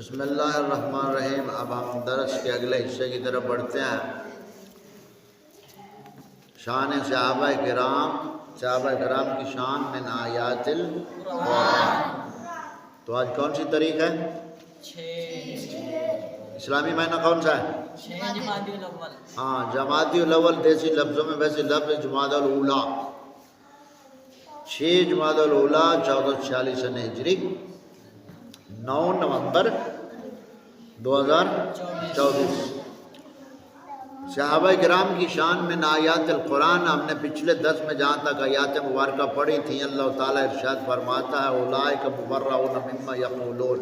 بسم اللہ الرحمن الرحیم۔ اب ہم درس کے اگلے حصے کی طرف بڑھتے ہیں۔ شان صحابہ کرام کی شان من آیات القرآن۔ تو آج کون سی تاریخ ہے؟ اسلامی مہینہ کون سا ہے؟ جمادی الاول۔ ہاں، جمادی الاول دیسی لفظوں میں ویسے لفظ جمادی الاولیٰ، 6 جمادی الاولیٰ 1446 ہجری، 9 نومبر 2024۔ صحابہ کرام کی شان من آیات القرآن، ہم نے پچھلے درس میں جہاں تک آیات مبارکہ پڑھی تھیں، اللہ تعالیٰ ارشاد فرماتا ہے اولئک مبرؤون مما یقولون،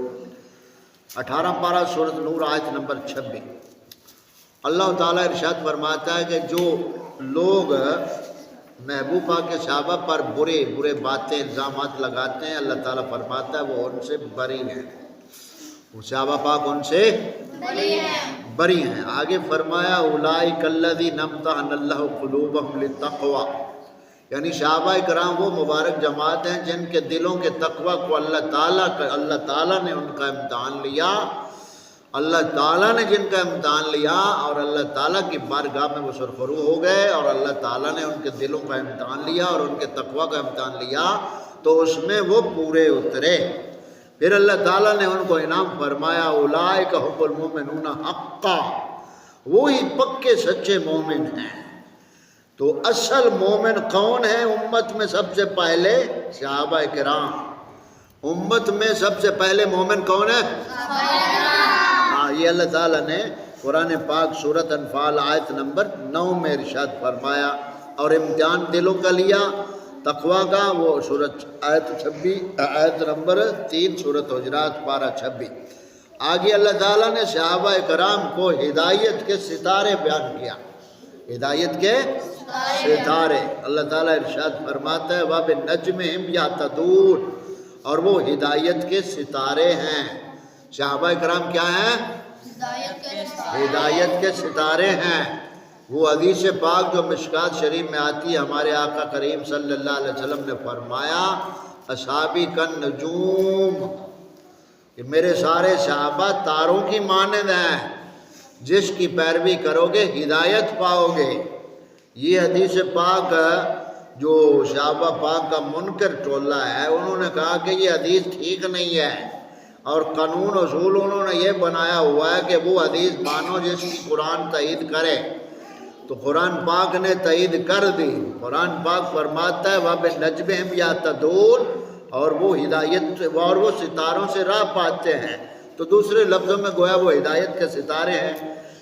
18 پارہ سورۃ نور آیت نمبر 26۔ اللہ تعالیٰ ارشاد فرماتا ہے کہ جو لوگ محبوب پاک کے صحابہ پر برے باتیں الزامات لگاتے ہیں، اللہ تعالیٰ فرماتا ہے وہ ان سے بری ہیں، وہ صحابہ پاک ان سے بری ہیں۔ آگے فرمایا اولئک الذین امتحن اللہ قلوبہم للتقوی، یعنی صحابہ کرام وہ مبارک جماعت ہیں جن کے دلوں کے تقوی کو اللہ تعالیٰ نے ان کا امتحان لیا، اللہ تعالیٰ نے جن کا امتحان لیا اور اللہ تعالیٰ کی بارگاہ میں وہ سرخرو ہو گئے، اور اللہ تعالیٰ نے ان کے دلوں کا امتحان لیا اور ان کے تقوی کا امتحان لیا، تو اس میں وہ پورے اترے۔ پھر اللہ تعالیٰ نے ان کو انعام فرمایا اولئک هم المؤمنون حقا، وہی پکے سچے مومن ہیں۔ تو اصل مومن کون ہے امت میں؟ سب سے پہلے صحابہ کرام۔ امت میں سب سے پہلے مومن کون ہے؟ یہ اللہ تعالیٰ نے قرآن پاک سورۃ انفال آیت نمبر 9 میں ارشاد فرمایا، اور امتحان دلوں کا لیا تقوی کا، وہ سورۃ آیت نمبر 3 سورۃ حجرات پارہ 26۔ آگے اللہ تعالیٰ نے صحابہ کرام کو ہدایت کے ستارے بیان کیا، ہدایت کے ستارے۔ اللہ تعالیٰ ارشاد فرماتا ہے وَبِالنَّجْمِ یَہْتَدُونَ، اور وہ ہدایت کے ستارے ہیں۔ صحابہ کرام کیا ہیں؟ ہدایت کے ستارے ہیں۔ وہ حدیث پاک جو مشکات شریف میں آتی ہے، ہمارے آقا کریم صلی اللہ علیہ وسلم نے فرمایا اصحابی کالنجوم، کہ میرے سارے صحابہ تاروں کی مانند ہیں، جس کی پیروی کرو گے ہدایت پاؤ گے۔ یہ حدیث پاک جو صحابہ پاک کا منکر ٹولہ ہے، انہوں نے کہا کہ یہ حدیث ٹھیک نہیں ہے، اور قانون اصول انہوں نے یہ بنایا ہوا ہے کہ وہ حدیث مانو جس کی قرآن تائید کرے۔ تو قرآن پاک نے تائید کر دی۔ قرآن پاک فرماتا ہے وَبِالنَّجْمِ یَہْتَدُونَ، اور وہ ہدایت اور وہ ستاروں سے راہ پاتے ہیں۔ تو دوسرے لفظوں میں گویا وہ ہدایت کے ستارے ہیں۔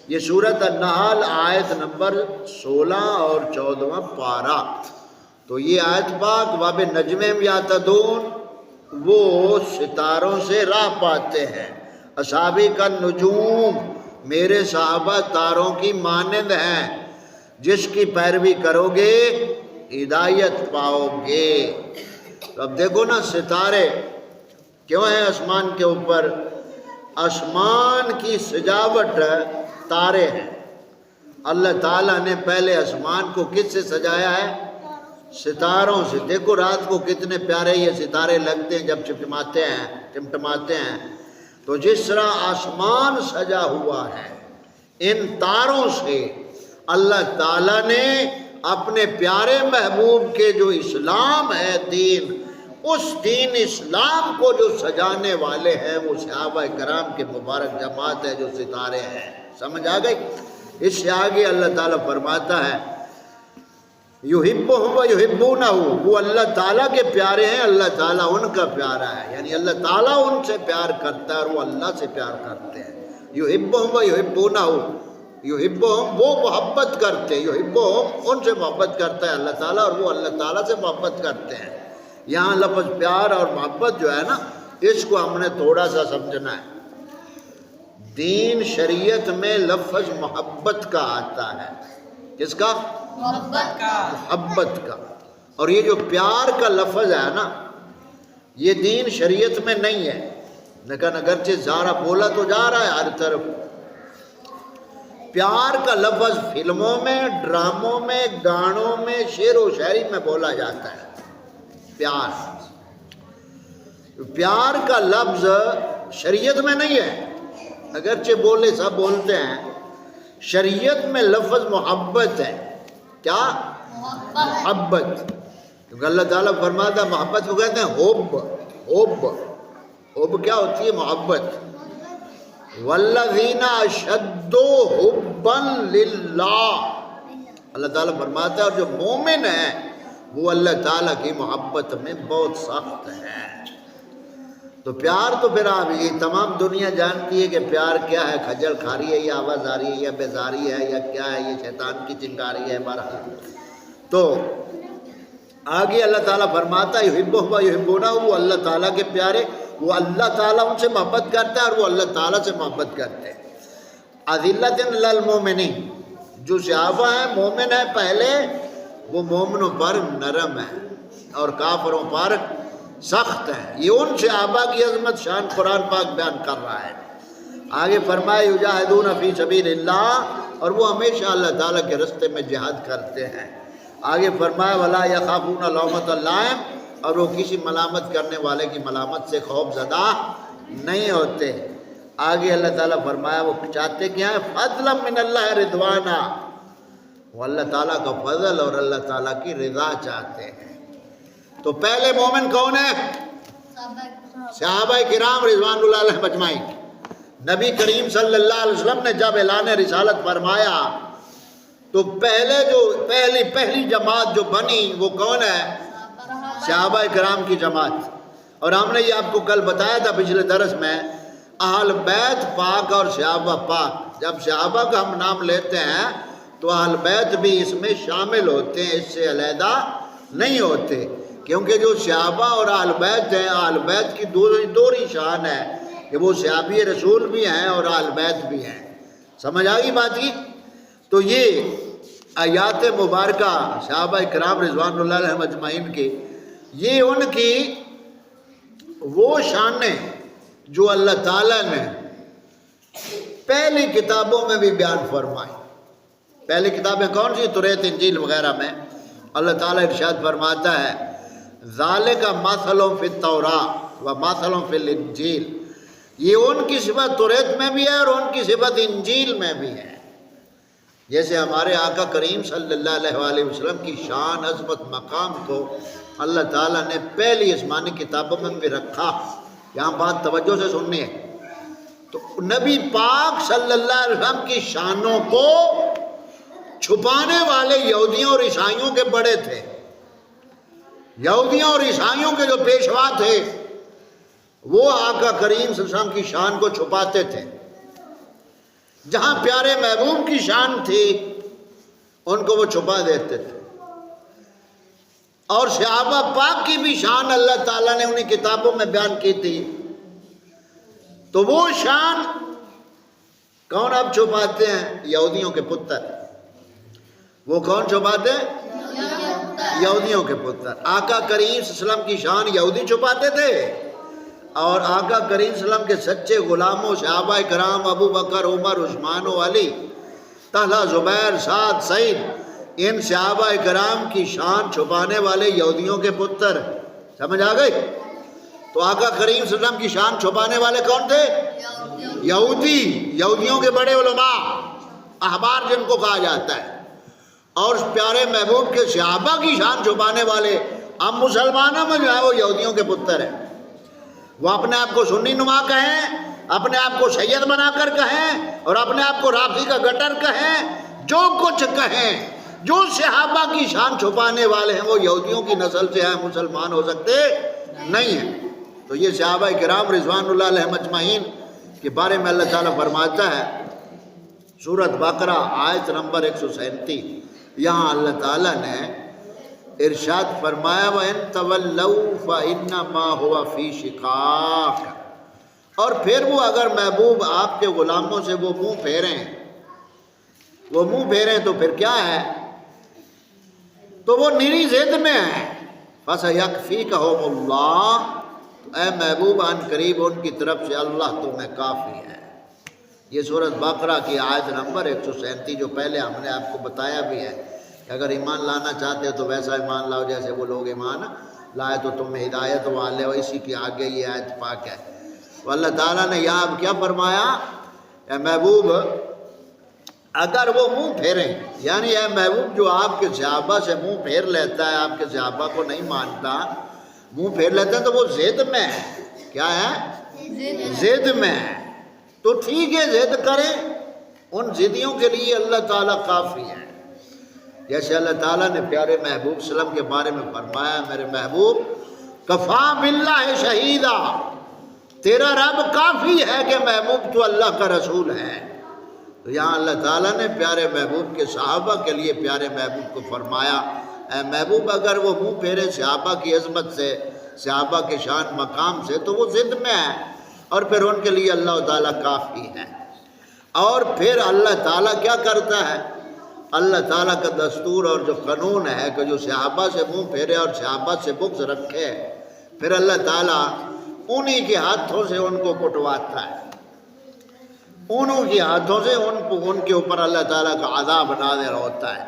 یہ سورۃ النحل آیت نمبر 16 اور 14واں پارہ۔ تو یہ آیت پاک وَبِالنَّجْمِ یَہْتَدُونَ، وہ ستاروں سے راہ پاتے ہیں۔ اصحابی کا نجوم، میرے صحابہ تاروں کی مانند ہیں، جس کی پیروی کرو گے ہدایت پاؤ گے۔ تو اب دیکھو نا، ستارے کیوں ہیں آسمان کے اوپر؟ آسمان کی سجاوٹ تارے ہیں۔ اللہ تعالیٰ نے پہلے آسمان کو کس سے سجایا ہے؟ ستاروں سے۔ دیکھو رات کو کتنے پیارے یہ ستارے لگتے ہیں جب ٹمٹماتے ہیں۔ تو جس طرح آسمان سجا ہوا ہے ان تاروں سے، اللہ تعالیٰ نے اپنے پیارے محبوب کے جو اسلام ہے دین، اس دین اسلام کو جو سجانے والے ہیں وہ صحابہ کرام کے مبارک جماعت ہے، جو ستارے ہیں۔ سمجھ آ گئی؟ اس سے آگے اللہ تعالیٰ فرماتا ہے یحبہم ویحبونہ، وہ اللہ تعالیٰ کے پیارے ہیں، اللہ تعالیٰ ان کا پیارا ہے، یعنی اللہ تعالیٰ ان سے پیار کرتا ہے اور وہ اللہ سے پیار کرتے ہیں۔ یحبہم ویحبونہ، یحبہم وہ محبت کرتے ہیں، یحبہم ان سے محبت کرتا ہے اللہ تعالیٰ، اور وہ اللہ تعالیٰ سے محبت کرتے ہیں۔ یہاں لفظ پیار اور محبت جو ہے نا، اس کو ہم نے تھوڑا سا سمجھنا ہے۔ دین شریعت میں لفظ محبت کا آتا ہے۔ کس کا؟ محبت کا۔ اور یہ جو پیار کا لفظ ہے نا، یہ دین شریعت میں نہیں ہے، لیکن اگرچہ زارا بولا تو جا رہا ہے ہر طرف۔ پیار کا لفظ فلموں میں، ڈراموں میں، گانوں میں، شعر و شاعری میں بولا جاتا ہے۔ پیار کا لفظ شریعت میں نہیں ہے، اگرچہ بولے سب بولتے ہیں، شریعت میں لفظ محبت ہے. کیا؟ محبت. کیونکہ اللہ تعالیٰ فرماتا ہے محبت کو کہتے ہیں حب. حب حب کیا ہوتی ہے؟ محبت. والذین اشد حبا للہ، اللہ تعالیٰ فرماتا ہے اور جو مومن ہے وہ اللہ تعالیٰ کی محبت میں بہت سخت ہے. تو پیار تو پھر آپ یہ تمام دنیا جانتی ہے کہ پیار کیا ہے. کھجل کھا رہی ہے یا آواز آ رہی ہے یا بیزاری ہے یا کیا ہے، یہ شیطان کی چنگاری ہے. بہرحال تو آگے اللہ تعالیٰ فرماتا ہے یحبہم و یحبونہ، وہ اللہ تعالیٰ کے پیارے، وہ اللہ تعالیٰ ان سے محبت کرتا ہے اور وہ اللہ تعالیٰ سے محبت کرتے ہیں. اذلۃ علی المؤمنین، جو صحابہ ہیں مومن ہیں پہلے، وہ مومنوں پر نرم ہیں اور کافروں پر سخت ہیں. یہ ان صحابہ کی عظمت شان قرآن پاک بیان کر رہا ہے. آگے فرمائے یجاہدون فی سبیل اللہ، اور وہ ہمیشہ اللہ تعالیٰ کے راستے میں جہاد کرتے ہیں. آگے فرمایا ولا یخافون لومۃ لائم، اور وہ کسی ملامت کرنے والے کی ملامت سے خوف زدہ نہیں ہوتے. آگے اللہ تعالیٰ فرمایا وہ چاہتے کیا ہے؟ فضلا من اللہ رضوانہ، وہ اللہ تعالیٰ کا فضل اور اللہ تعالیٰ کی رضا چاہتے ہیں. تو پہلے مومن کون ہے؟ صحابہ کرام رضوان اللہ علیہم اجمعین. نبی کریم صلی اللہ علیہ وسلم نے جب اعلان رسالت فرمایا تو پہلی جماعت جو بنی وہ کون ہے؟ صحابہ کرام کی جماعت. اور ہم نے یہ آپ کو کل بتایا تھا پچھلے درس میں، اہل بیت پاک اور صحابہ پاک، جب صحابہ کا ہم نام لیتے ہیں تو اہل بیت بھی اس میں شامل ہوتے ہیں، اس سے علیحدہ نہیں ہوتے. کیونکہ جو صحابہ اور اہل بیت ہیں، اہل بیت کی دوہری شان ہے کہ وہ صحابی رسول بھی ہیں اور اہل بیت بھی ہیں. سمجھ آ گئی بات کی؟ تو یہ آیات مبارکہ صحابہ کرام رضوان اللہ علیہم اجمعین کی، یہ ان کی وہ شانیں جو اللہ تعالیٰ نے پہلی کتابوں میں بھی بیان فرمائی. پہلی کتابیں کون سی؟ توریت، انجیل وغیرہ میں اللہ تعالیٰ ارشاد فرماتا ہے ذالک مثل فی التوراۃ و مثل فی الانجیل، یہ ان کی صفت توریت میں بھی ہے اور ان کی صفت انجیل میں بھی ہے. جیسے ہمارے آقا کریم صلی اللہ علیہ وآلہ وسلم کی شان، عظمت، مقام کو اللہ تعالیٰ نے پہلی آسمانی کتابوں میں بھی رکھا. یہاں بات توجہ سے سننی ہے. تو نبی پاک صلی اللہ علیہ وسلم کی شانوں کو چھپانے والے یہودیوں اور عیسائیوں کے بڑے تھے. یہودیوں اور عیسائیوں کے جو پیشوا تھے وہ آقا کریم صلی اللہ علیہ وسلم کی شان کو چھپاتے تھے. جہاں پیارے محبوب کی شان تھی ان کو وہ چھپا دیتے تھے. اور صحابہ پاک کی بھی شان اللہ تعالیٰ نے انہیں کتابوں میں بیان کی تھی. تو وہ شان کون اب چھپاتے ہیں؟ یہودیوں کے پتر. وہ کون چھپاتے ہیں؟ یہودیوں کے پتر. آقا کریم صلی اللہ علیہ وسلم کی شان یہودی چھپاتے تھے اور آقا کریم صلی اللہ علیہ وسلم کے سچے غلاموں صحابہ کرام ابو بکر، عمر، عثمان و علی، طلحہ، زبیر، سعد، سعید، ان صحابہ کرام کی شان چھپانے والے یہودیوں کے پتر. سمجھ آ گئی؟ تو آقا کریم صلی اللہ علیہ وسلم کی شان چھپانے والے کون تھے؟ یہودی. یہودیوں کے بڑے علماء، احبار جن کو کہا جاتا ہے. اور پیارے محبوب کے صحابہ کی شان چھپانے والے ہم مسلمانوں میں جو ہے وہ یہودیوں کے پتر ہیں. وہ اپنے آپ کو سنی نما کہیں، اپنے آپ کو سید بنا کر کہیں اور اپنے آپ کو رافضی کا گٹر کہیں، جو کچھ کہیں، جو صحابہ کی شان چھپانے والے ہیں وہ یہودیوں کی نسل سے ہیں، مسلمان ہو سکتے نہیں ہیں. تو یہ صحابہ کرام رضوان اللہ علیہم اجمعین کے بارے میں اللہ تعالیٰ فرماتا ہے سورۃ بقرہ آیت نمبر 137. یہاں اللہ تعالیٰ نے ارشاد فرمایا وَإِن تَوَلَّوْا فَإِنَّمَا هُوَ فِي شِقَاقٍ، اور پھر وہ اگر محبوب آپ کے غلاموں سے وہ منہ پھیریں تو پھر کیا ہے؟ تو وہ نری ضد میں ہے. فَسَيَكْفِيكَهُمُ اللَّهُ، اے محبوب عن قریب ان کی طرف سے اللہ تمہیں کافی ہے. یہ سورۃ بقرہ کی آیت نمبر 137 جو پہلے ہم نے آپ کو بتایا بھی ہے کہ اگر ایمان لانا چاہتے ہو تو ویسا ایمان لاؤ جیسے وہ لوگ ایمان لائے تو تم ہدایت والے ہو. اسی کے آگے یہ آیت پاک ہے تو اللہ تعالیٰ نے یہاں اب کیا فرمایا، اے محبوب اگر وہ منہ پھیریں، یعنی اے محبوب جو آپ کے صحابہ سے منہ پھیر لیتا ہے، آپ کے صحابہ کو نہیں مانتا، منہ پھیر لیتا ہے، تو وہ ضد میں ہے۔ کیا ہے؟ ضد میں ہے۔ تو ٹھیک ہے، ضد کریں، ان ضدیوں کے لیے اللہ تعالیٰ کافی ہے۔ جیسے اللہ تعالیٰ نے پیارے محبوب صلی اللہ علیہ وسلم کے بارے میں فرمایا، میرے محبوب کفا باللہ شہیدہ، تیرا رب کافی ہے کہ محبوب تو اللہ کا رسول ہے۔ تو یہاں اللہ تعالیٰ نے پیارے محبوب کے صحابہ کے لیے پیارے محبوب کو فرمایا، اے محبوب اگر وہ منہ پھیرے صحابہ کی عظمت سے، صحابہ کے شان مقام سے، تو وہ ضد میں ہے، اور پھر ان کے لیے اللہ تعالیٰ کافی ہے۔ اور پھر اللہ تعالیٰ کیا کرتا ہے، اللہ تعالیٰ کا دستور اور جو قانون ہے کہ جو صحابہ سے منہ پھیرے اور صحابہ سے بغض رکھے، پھر اللہ تعالیٰ انہی کے ہاتھوں سے ان کو کٹواتا ہے، انہوں کے ہاتھوں سے ان کے اوپر اللہ تعالیٰ کا عذاب نازل ہوتا ہے۔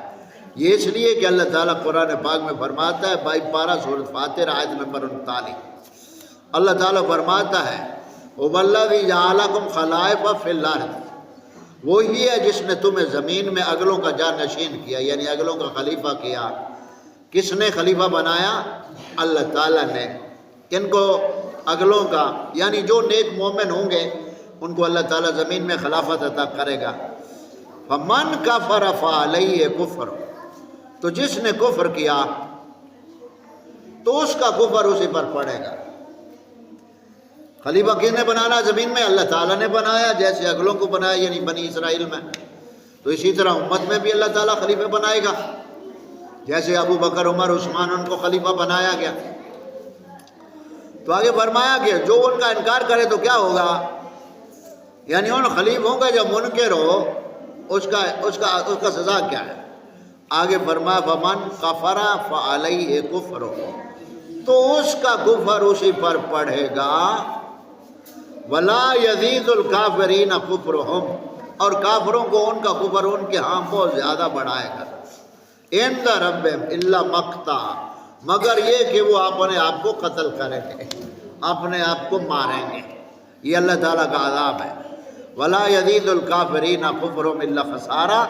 یہ اس لیے کہ اللہ تعالیٰ قرآن پاک میں فرماتا ہے، 22 پارہ سورۃ فاتر آیت نمبر 39، اللہ تعالیٰ فرماتا ہے هُوَ الَّذِي جَعَلَكُمْ خَلَائِفَ فِي الْأَرْضِ، وہی ہے جس نے تمہیں زمین میں اگلوں کا جانشین کیا، یعنی اگلوں کا خلیفہ کیا۔ کس نے خلیفہ بنایا؟ اللہ تعالیٰ نے۔ کن کو؟ اگلوں کا، یعنی جو نیک مومن ہوں گے ان کو اللہ تعالیٰ زمین میں خلافت عطا کرے گا۔ فَمَنْ كَفَرَ فَعَلَيْهِ كُفْرٌ، تو جس نے کفر کیا تو اس کا کفر اسی پر پڑے گا۔ خلیفہ کس نے بنانا زمین میں؟ اللہ تعالیٰ نے بنایا، جیسے اگلوں کو بنایا یعنی بنی اسرائیل میں، تو اسی طرح امت میں بھی اللہ تعالیٰ خلیفہ بنائے گا، جیسے ابو بکر عمر عثمان ان کو خلیفہ بنایا گیا۔ تو آگے فرمایا کہ جو ان کا انکار کرے تو کیا ہوگا، یعنی ان خلیفوں کا جو منکر ہو اس کا سزا کیا ہے۔ آگے فرمایا فَمَنْ كَفَرَ فَعَلَيْهِ كُفْرٌ، تو اس کا کفر اسی پر پڑھے گا۔ وَلَا يَزِيدُ الْكَافِرِينَ كُفْرُهُمْ، اور کافروں کو ان کا کفر ان کے ہاں بہت زیادہ بڑھائے گا۔ عِنْدَ رَبِّهِمْ إِلَّا مَقْتًا، مگر یہ کہ وہ اپنے آپ کو قتل کریں گے، اپنے آپ کو ماریں گے، یہ اللہ تعالیٰ کا عذاب ہے۔ وَلَا يَزِيدُ الْكَافِرِينَ كُفْرُهُمْ إِلَّا خَسَارًا،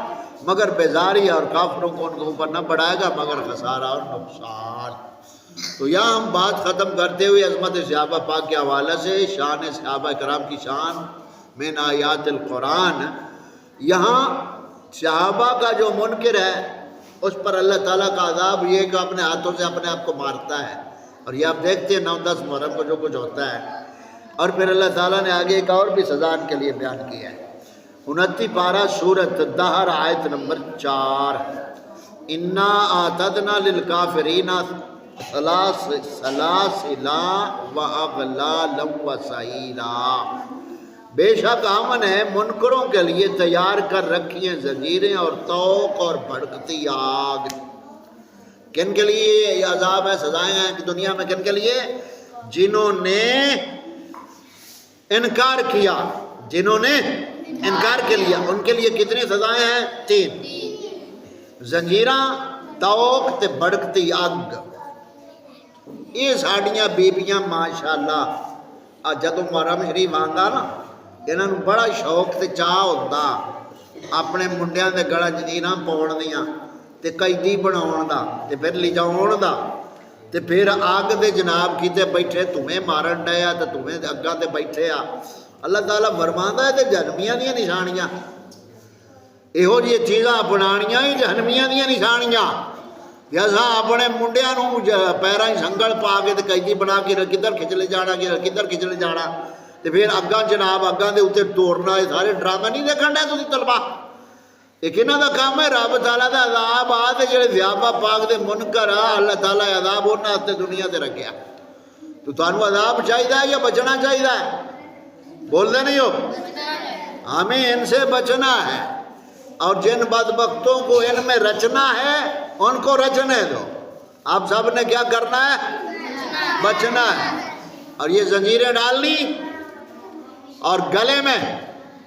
مگر بیزاری اور کافروں کو ان کے اوپر نہ بڑھائے گا مگر خسارہ اور نقصان۔ تو یہاں ہم بات ختم کرتے ہوئے عظمت صحابہ پاک کے حوالے سے، شان صحابہ کرام کی شان من آیات القرآن، یہاں صحابہ کا جو منکر ہے اس پر اللہ تعالیٰ کا عذاب یہ کہ اپنے ہاتھوں سے اپنے آپ کو مارتا ہے، اور یہ آپ دیکھتے ہیں 9-10 محرم کو جو کچھ ہوتا ہے۔ اور پھر اللہ تعالیٰ نے آگے ایک اور بھی سزا ان کے لیے بیان کیا ہے، 29 پارہ سورۃ الدہر آیت نمبر 4، اِنَّا أَعْتَدْنَا لِلْكَافِرِينَ سَلَاسِلَ وَأَغْلَالًا وَسَعِيرًا، بے شک ہم نے منکروں کے لیے تیار کر رکھی ہیں زنجیریں اور طوق اور بھڑکتی آگ۔ کن کے لیے یہ عذاب ہے، سزائیں ہیں کہ دنیا میں؟ کن کے لیے؟ جنہوں نے انکار کیا، جنہوں نے انکار کے لیا، ان کے لیے کتنی سزائیں ہیں؟ 3، زنجیراں، طوق تے بھڑکتی آگ۔ یہ ساڑیاں بیبیاں ماشاءاللہ جدوں محرم شریف آندا نا، انہاں نوں بڑا شوق تے چاہ ہوندا اپنے منڈیاں دے گڑا جنیراں پاؤن دیاں تے قیدی بناؤن دا تے پھر لے جاؤن دا، تے پھر آگ دے جناب کیتے بیٹھے تمہیں مارن ڈیا تے تمہیں اگاں تے بیٹھے آ۔ اللہ تعالیٰ فرماندا ہے تے جہنمیاں دیاں نشانیاں، یہو جی چیزاں اپنانیاں ہی جہنمیاں دیاں نشانیاں، جیسا اپنے منڈیاں نوں پیراں سنگل پا کے تے قیدی بنا کے کدھر کھچ لے جانا، کدھر کھچ لے جانا، تے پھر اگاں جناب اگاں دے اوتے توڑنا۔ یہ سارے ڈرامے نہیں دیکھن ڈے تسی طلبا، یہ کنہاں دا کام ہے؟ رب تعالیٰ دا عذاب آ تے جڑے ضیافہ پاک دے منکر آ، اللہ تعالیٰ عذاب انہاں تے دنیا تے رکھیا۔ تو تانوں عذاب چاہیے یا بچنا چاہیے؟ بول دے نہیں ہو؟ ہمیں ان سے بچنا ہے، اور جن بدبختوں کو ان میں رچنا ہے ان کو رچنے دو۔ آپ سب نے کیا کرنا ہے؟ بچنا ہے۔ اور یہ زنجیریں ڈالنی اور گلے میں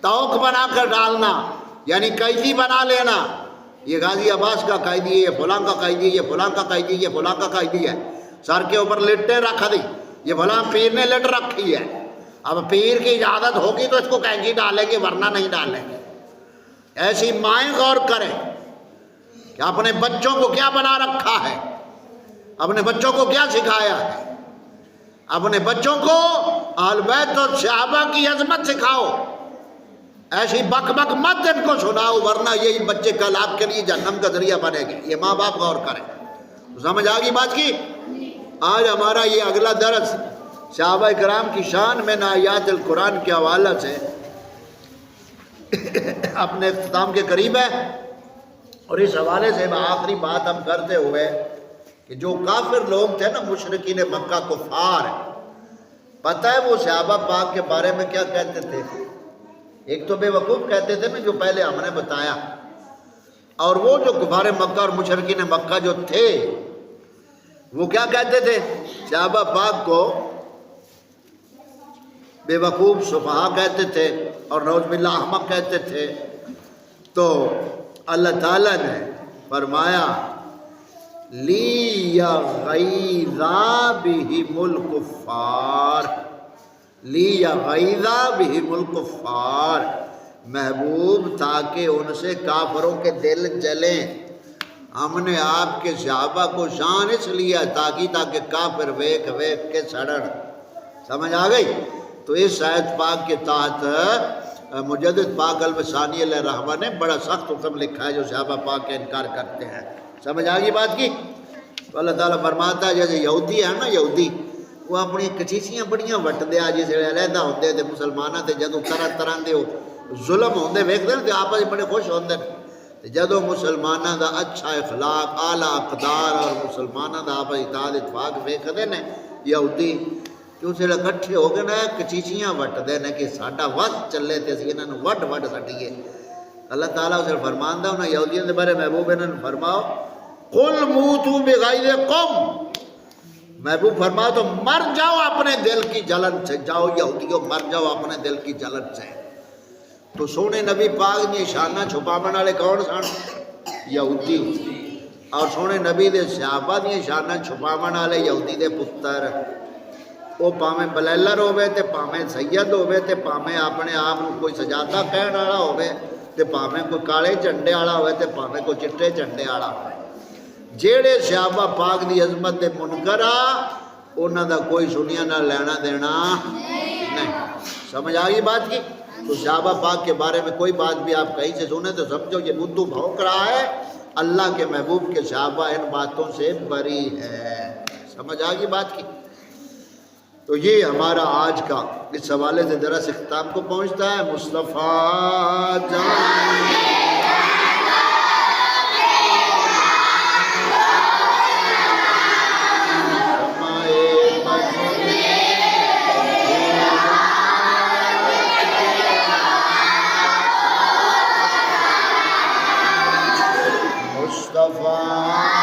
توق بنا کر ڈالنا، یعنی قیدی بنا لینا، یہ غازی عباس کا قیدی ہے، یہ فلاں کا قیدی ہے، یہ فلاں کا قیدی ہے، یہ فلاں کا قیدی ہے، سر کے اوپر لٹیں رکھ دی، یہ فلاں پیر نے لٹ رکھی ہے، اب پیر کی اجازت ہوگی تو اس کو کینچی ڈالیں گے ورنہ نہیں ڈالیں گے۔ ایسی مائیں غور کریں کہ اپنے بچوں کو کیا بنا رکھا ہے، اپنے بچوں کو کیا سکھایا ہے۔ اپنے بچوں کو اہل بیت اور صحابہ کی عظمت سکھاؤ، ایسی بک بک مت ان کو سناؤ ورنہ یہی بچے کل آپ کے لیے جہنم کا ذریعہ بنے گے۔ یہ ماں باپ غور کریں۔ سمجھ آ گئی بات کی؟ آج ہمارا یہ اگلا درس صحابہ کرام کی شان میں آیات القرآن کے حوالہ سے اپنے اختتام کے قریب ہے، اور اس حوالے سے آخری بات ہم کرتے ہوئے کہ جو کافر لوگ تھے نا، مشرکین مکہ کفار، پتہ ہے وہ صحابہ پاک کے بارے میں کیا کہتے تھے؟ ایک تو بے وقوف کہتے تھے نا، جو پہلے ہم نے بتایا، اور وہ جو کفار مکہ اور مشرکین مکہ جو تھے وہ کیا کہتے تھے؟ صحابہ پاک کو بے وقوف سفہا کہتے تھے اور نعوذ باللہ احمق کہتے تھے۔ تو اللہ تعالیٰ نے فرمایا لِيَغِيظَ بِهِمُ الْكُفَّارَ، لِيَغِيظَ بِهِمُ الْكُفَّارَ، محبوب تاکہ ان سے کافروں کے دل جلیں۔ ہم نے آپ کے صحابہ کو شان اس لیے تاکہ کافر ویک ویک کے سڑن۔ سمجھ آ گئی؟ تو اس آیت پاک کے تحت مجدد پاک البسانی علیہ الرحمہ نے بڑا سخت حکم لکھا ہے جو صحابہ پاک کا انکار کرتے ہیں۔ سمجھ آ گئی بات کی؟ تو اللہ تعالیٰ فرماتا ہے جیسے یہودی ہے نا، یہودی وہ اپنی کچیسیاں بڑیاں وٹ دیا جس علیحدہ ہوتے تھے مسلمانوں سے، جدو طرح طرح دے ظلم ہوندے ویکھتے ہیں تو آپس بڑے خوش ہوندے ہیں۔ جدو مسلمانوں دا اچھا اخلاق، اعلیٰ اقدار اور مسلمانوں دا آپس اتحاد اتفاق ویکھتے ہیں یہودی، کہ اس ویلے کٹھے ہو کے نا کچیچیاں وٹتے ہیں کہ ساڈا وقت چلے تے اسی انہاں نوں وڈ وڈ سٹیے۔ اللہ تعالیٰ اسے فرماندا انہاں یہودیوں دے بارے محبوب انہاں نوں فرماؤ قل موتوا بغیظکم، محبوب فرماؤ تو مر جاؤ اپنے دل کی جلن سے، جاؤ یہودیوں مر جاؤ اپنے دل کی جلن سے۔ تو سونے نبی پاک دی شاناں چھپاون والے کون سن؟ یہودی۔ اور سونے نبی دے صحابہ دی شاناں چھپاون والے یہودی دے پتر، وہ پاویں بلیلر ہوئے تے پاویں سید ہوئے تے پاویں اپنے آپ کوئی سجادہ کہن والا ہوئے تے پاویں کوئی کالے جھنڈے والا ہوئے تے پاویں کوئی چٹے جھنڈے والا ہوئے، جیڑے صحابہ پاک دی عظمت دے منکر آ انہاں دا کوئی سنیا نہ لینا دینا نہیں۔ سمجھ آ گئی بات کی؟ تو صحابہ پاک کے بارے میں کوئی بات بھی آپ کہیں سے سنیں تو سمجھو یہ بدھو بھونک رہا ہے، اللہ کے محبوب کے صحابہ ان باتوں سے بری ہے۔ سمجھ آ گئی بات کی؟ تو یہ ہمارا آج کا اس حوالے سے درس اختتام کو پہنچتا ہے۔ مصطفیٰ جان مصطفیٰ